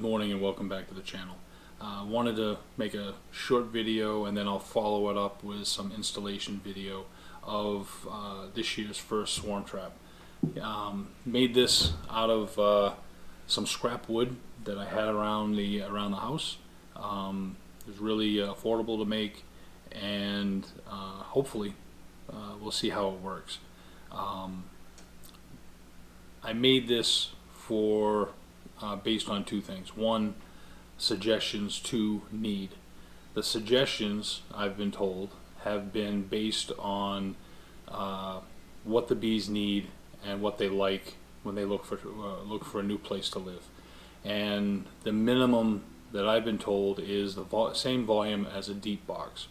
Good morning and welcome back to the channel. Wanted to make a short video and then I'll follow it up with some installation video of this year's first swarm trap. Made this out of some scrap wood that I had around the house. It was really affordable to make, and hopefully we'll see how it works. I made this for based on two things. One, suggestions. Two, need. The suggestions, I've been told, have been based on what the bees need and what they like when they look for a new place to live. And the minimum that I've been told is the same volume as a deep box.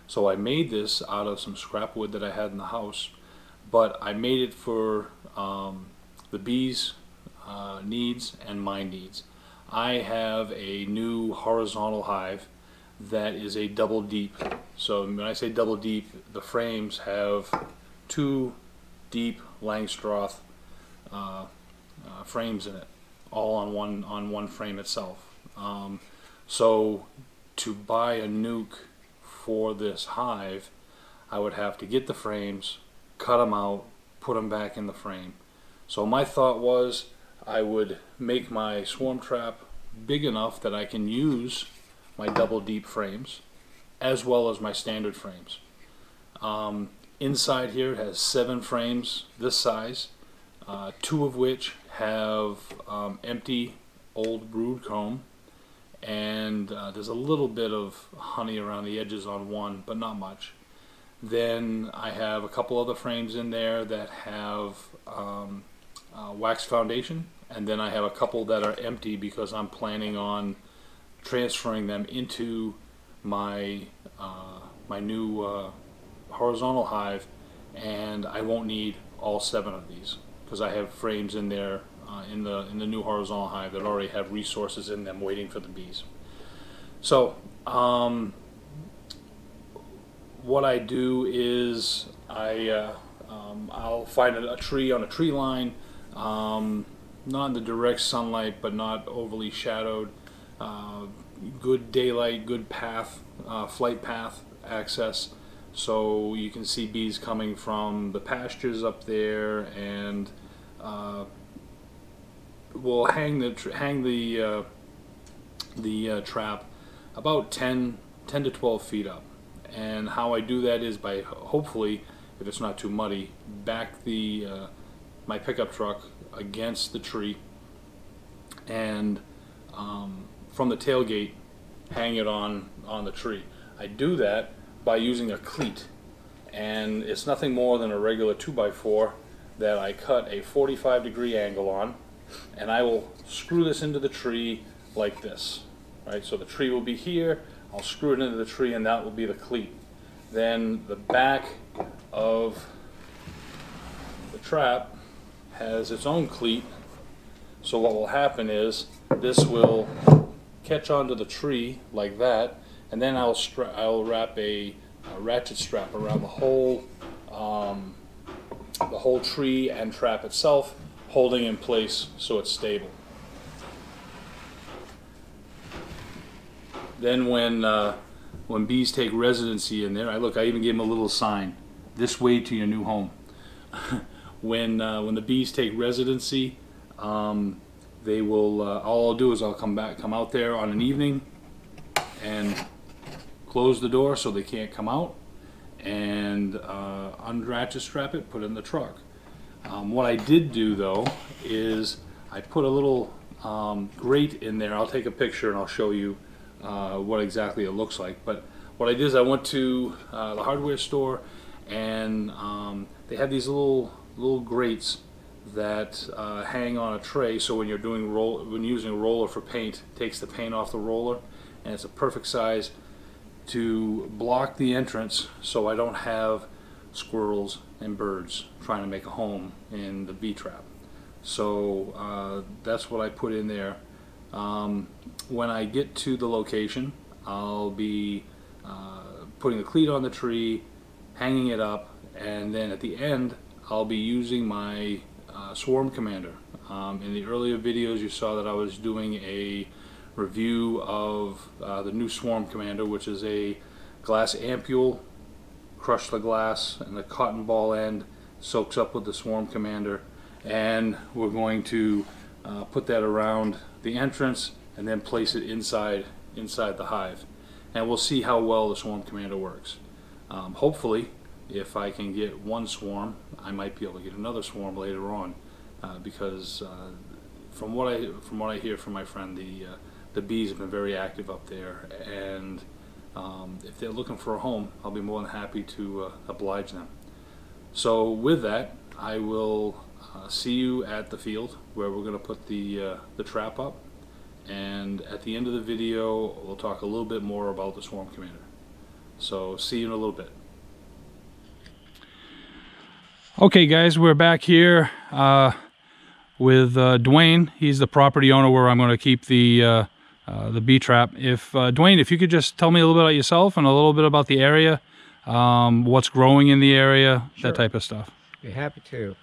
So I made this out of some scrap wood that I had in the house, but I made it for the bees' needs and my needs. I have a new horizontal hive that is a double deep. So when I say double deep, the frames have two deep Langstroth frames in it, all on one frame itself. So to buy a nuke for this hive, I would have to get the frames, cut them out, put them back in the frame. So my thought was I would make my swarm trap big enough that I can use my double deep frames as well as my standard frames. Inside here it has 7 frames this size, 2 of which have empty old brood comb, and there's a little bit of honey around the edges on one, but not much. Then I have a couple other frames in there that have wax foundation, and then I have a couple that are empty because I'm planning on transferring them into my my new horizontal hive, and I won't need all 7 of these because I have frames in there in the new horizontal hive that already have resources in them waiting for the bees. So what I do is I'll find a tree on a tree line, not in the direct sunlight but not overly shadowed, good daylight, good path, flight path access, so you can see bees coming from the pastures up there, and we'll hang the trap about 10 to 12 feet up. And how I do that is by, hopefully, if it's not too muddy, back my pickup truck against the tree, and from the tailgate hang it on the tree. I do that by using a cleat, and it's nothing more than a regular 2x4 that I cut a 45-degree angle on, and I will screw this into the tree like this. Right, so the tree will be here, I'll screw it into the tree, and that will be the cleat. Then the back of the trap has its own cleat, so what will happen is this will catch onto the tree like that, and then I'll wrap a ratchet strap around the whole tree and trap itself, holding in place so it's stable. Then when bees take residency in there, I even gave them a little sign: "This way to your new home." when the bees take residency, they will. All I'll do is I'll come out there on an evening and close the door so they can't come out, and unratchet strap it, put it in the truck. What I did do though is I put a little grate in there. I'll take a picture and I'll show you what exactly it looks like. But what I did is I went to the hardware store, and they have these little grates that hang on a tray, so when you're using a roller for paint, it takes the paint off the roller, and it's a perfect size to block the entrance so I don't have squirrels and birds trying to make a home in the bee trap. So that's what I put in there. When I get to the location, I'll be putting the cleat on the tree, hanging it up, and then at the end I'll be using my Swarm Commander. In the earlier videos you saw that I was doing a review of the new Swarm Commander, which is a glass ampule, crush the glass, and the cotton ball end soaks up with the Swarm Commander, and we're going to put that around the entrance and then place it inside the hive, and we'll see how well the Swarm Commander works. Hopefully, if I can get one swarm, I might be able to get another swarm later on, because from what I hear from my friend, the bees have been very active up there, and if they're looking for a home, I'll be more than happy to oblige them. So with that, I will see you at the field where we're going to put the trap up, and at the end of the video we'll talk a little bit more about the Swarm Commander. So see you in a little bit. Okay guys, we're back here with Dwayne. He's the property owner where I'm going to keep the bee trap. Dwayne, if you could just tell me a little bit about yourself and a little bit about the area, what's growing in the area, Sure. That type of stuff. Be happy to.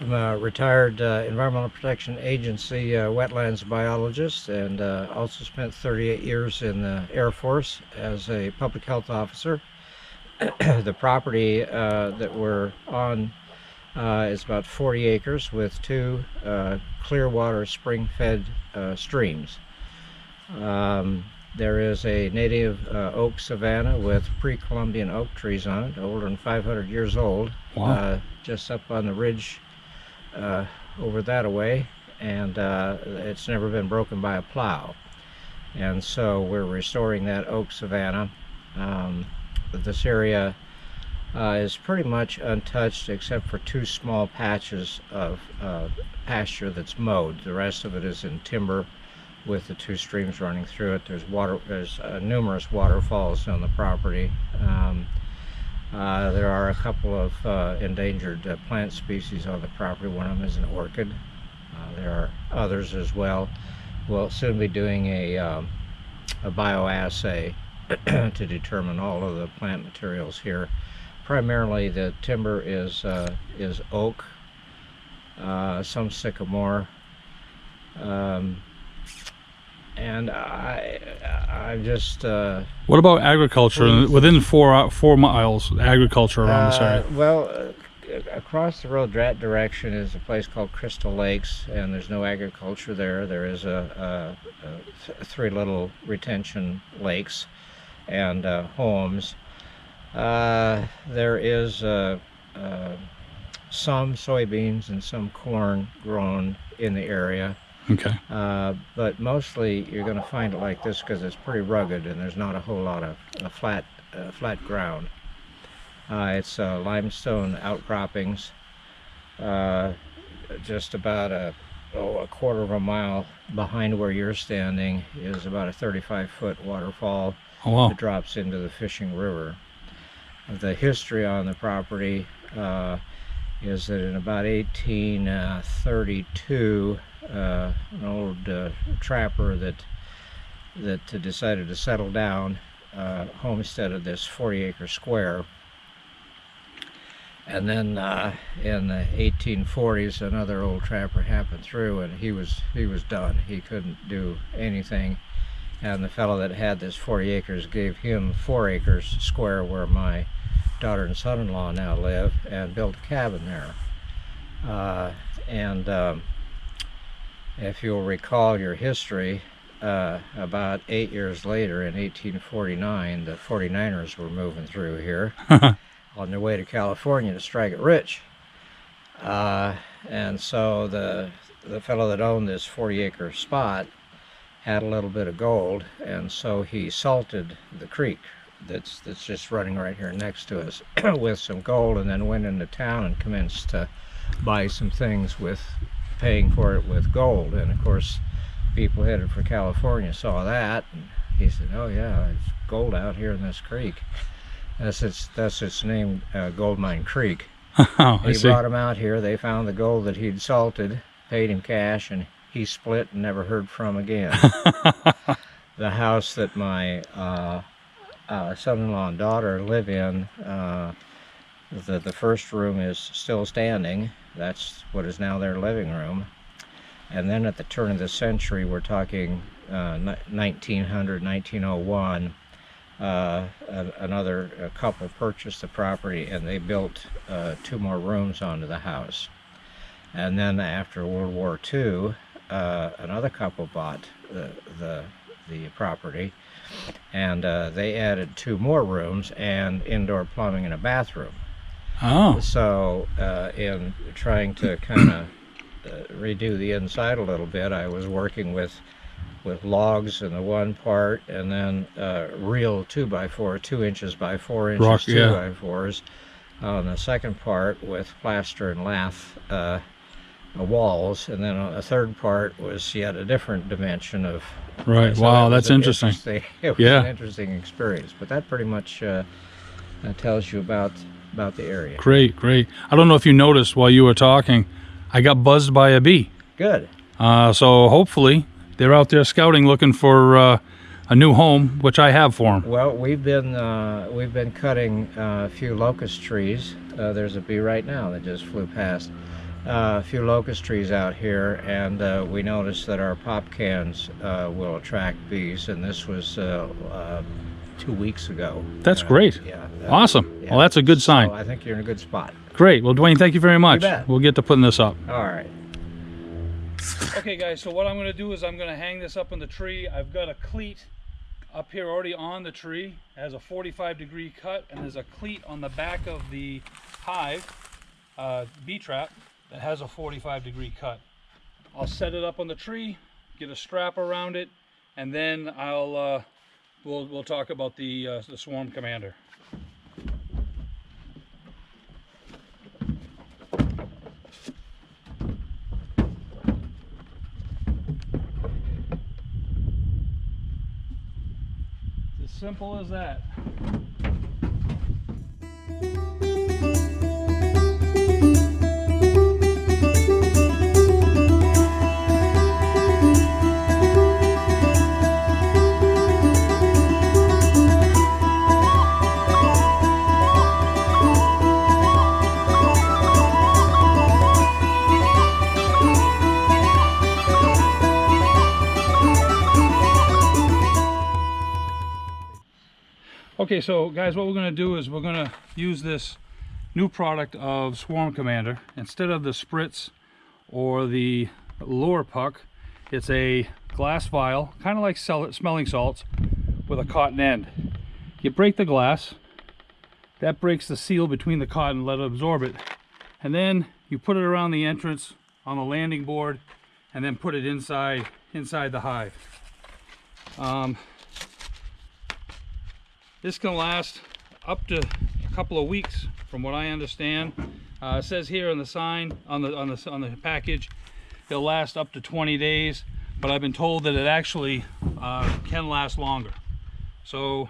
I'm a retired Environmental Protection Agency wetlands biologist, and also spent 38 years in the Air Force as a public health officer. The property that we're on is about 40 acres with 2 clear water spring-fed streams. There is a native oak savanna with pre-Columbian oak trees on it, older than 500 years old. Wow. Just up on the ridge over that away, and it's never been broken by a plow. And so we're restoring that oak savanna. This area is pretty much untouched except for 2 small patches of pasture that's mowed. The rest of it is in timber with the 2 streams running through it. There's numerous waterfalls on the property. There are a couple of endangered plant species on the property. One of them is an orchid. There are others as well. We'll soon be doing a bioassay to determine all of the plant materials here. Primarily the timber is oak, some sycamore, and I just... What about agriculture? Within 4 miles, agriculture around this area? Well, across the road that direction is a place called Crystal Lakes, and there's no agriculture there. There is 3 little retention lakes and homes. There is some soybeans and some corn grown in the area. Okay. But mostly you're going to find it like this because it's pretty rugged and there's not a whole lot of flat ground. It's limestone outcroppings. Just about a quarter of a mile behind where you're standing is about a 35-foot waterfall. Oh, wow. That drops into the fishing river. The history on the property is that in about 1832, an old trapper that decided to settle down homesteaded this 40-acre square, and then in the 1840s another old trapper happened through, and he was done. He couldn't do anything, and the fellow that had this 40 acres gave him 4 acres square where my daughter and son-in-law now live, and built a cabin there. If you'll recall your history, about 8 years later in 1849, the 49ers were moving through here on their way to California to strike it rich. And so the fellow that owned this 40-acre spot had a little bit of gold, and so he salted the creek that's just running right here next to us with some gold, and then went into town and commenced to buy some things with paying for it with gold. And of course people headed for California saw that, and he said, oh yeah, there's gold out here in this creek. That's its name, Gold Mine Creek. Oh, he brought him out here. They found the gold that he'd salted, paid him cash, and he split and never heard from again. The house that my son-in-law and daughter live in, the first room is still standing. That's what is now their living room. And then at the turn of the century, we're talking 1900, 1901, another couple purchased the property and they built 2 more rooms onto the house. And then after World War II, another couple bought the property, and they added 2 more rooms and indoor plumbing and a bathroom. Oh. So in trying to kind of redo the inside a little bit, I was working with logs in the one part, and then real 2x4, 2 inches by 4 inches Rock, yeah. 2x4s on the second part with plaster and lath walls, and then on the third part was yet a different dimension of. Right. So Wow, that was that's interesting. It was Yeah. an interesting experience, but that pretty much tells you about the area. Great, great. I don't know if you noticed while you were talking, I got buzzed by a bee. Good. So hopefully they're out there scouting, looking for a new home, which I have for them. Well, we've been cutting a few locust trees. There's a bee right now that just flew past. A few locust trees out here, and we noticed that our pop cans will attract bees, and this was 2 weeks ago. That's great. Yeah. Awesome. Yeah. Well, that's a good sign. So I think you're in a good spot. Great. Well, Dwayne, thank you very much. bet. We'll get to putting this up. All right. Okay, guys, so what I'm going to do is I'm going to hang this up in the tree. I've got a cleat up here already on the tree. It has a 45-degree cut, and there's a cleat on the back of the hive, bee trap, that has a 45-degree cut. I'll set it up on the tree, get a strap around it, and then I'll we'll talk about the Swarm Commander. It's as simple as that. Okay, so guys, what we're going to do is we're going to use this new product of Swarm Commander. Instead of the spritz or the lure puck, it's a glass vial, kind of like smelling salts, with a cotton end. You break the glass, that breaks the seal between the cotton, let it absorb it, and then you put it around the entrance on the landing board, and then put it inside the hive. This can last up to a couple of weeks, from what I understand. It says here on the sign, on the package, it'll last up to 20 days, but I've been told that it actually can last longer. So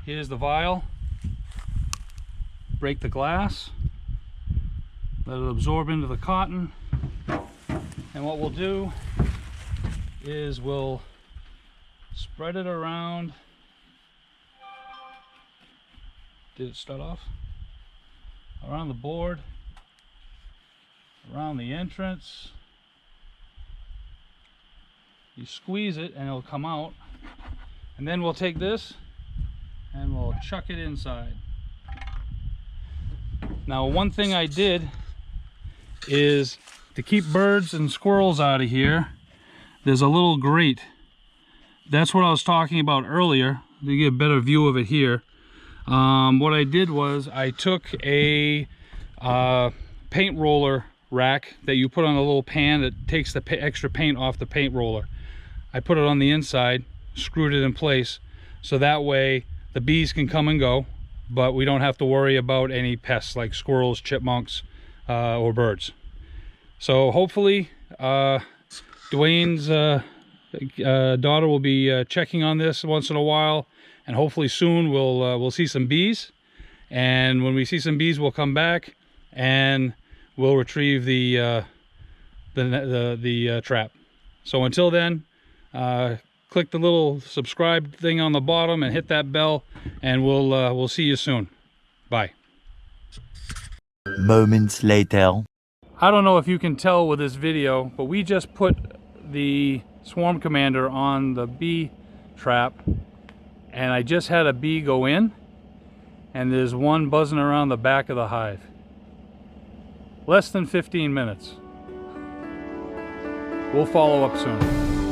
here's the vial. Break the glass, let it absorb into the cotton, and what we'll do is we'll spread it around. Did it start off? Around the board, around the entrance. You squeeze it and it'll come out. And then we'll take this and we'll chuck it inside. Now, one thing I did is to keep birds and squirrels out of here, there's a little grate. That's what I was talking about earlier. You get a better view of it here. What I did was I took a paint roller rack that you put on a little pan that takes the extra paint off the paint roller. I put it on the inside, screwed it in place, so that way the bees can come and go, but we don't have to worry about any pests like squirrels, chipmunks, or birds. So hopefully Dwayne's daughter will be checking on this once in a while, and hopefully soon we'll see some bees. And when we see some bees, we'll come back and we'll retrieve the trap. So until then, click the little subscribe thing on the bottom and hit that bell, and we'll see you soon. Bye. Moments later. I don't know if you can tell with this video, but we just put the Swarm Commander on the bee trap, and I just had a bee go in, and there's one buzzing around the back of the hive. Less than 15 minutes. We'll follow up soon.